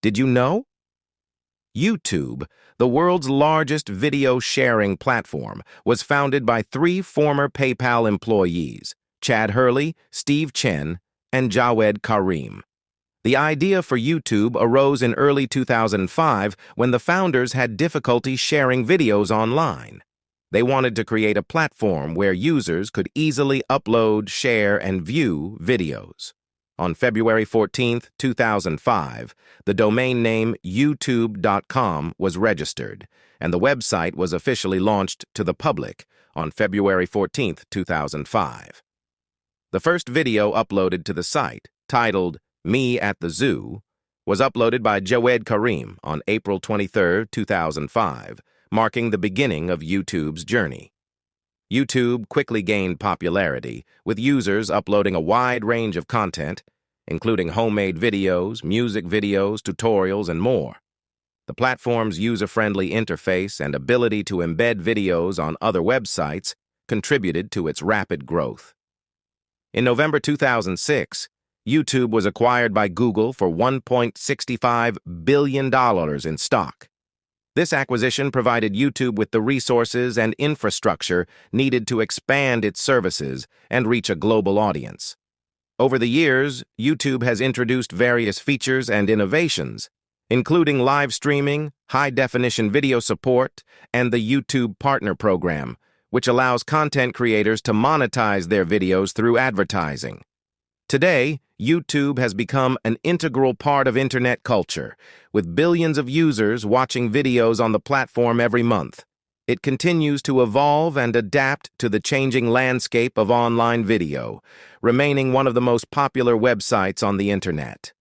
Did you know? YouTube, the world's largest video sharing platform, was founded by three former PayPal employees, Chad Hurley, Steve Chen, and Jawed Karim. The idea for YouTube arose in early 2005 when the founders had difficulty sharing videos online. They wanted to create a platform where users could easily upload, share, and view videos. On February 14, 2005, the domain name youtube.com was registered, and the website was officially launched to the public on February 14, 2005. The first video uploaded to the site, titled Me at the Zoo, was uploaded by Jawed Karim on April 23, 2005, marking the beginning of YouTube's journey. YouTube quickly gained popularity, with users uploading a wide range of content, including homemade videos, music videos, tutorials, and more. The platform's user-friendly interface and ability to embed videos on other websites contributed to its rapid growth. In November 2006, YouTube was acquired by Google for $1.65 billion in stock. This acquisition provided YouTube with the resources and infrastructure needed to expand its services and reach a global audience. Over the years, YouTube has introduced various features and innovations, including live streaming, high-definition video support, and the YouTube Partner Program, which allows content creators to monetize their videos through advertising. Today, YouTube has become an integral part of internet culture, with billions of users watching videos on the platform every month. It continues to evolve and adapt to the changing landscape of online video, remaining one of the most popular websites on the internet.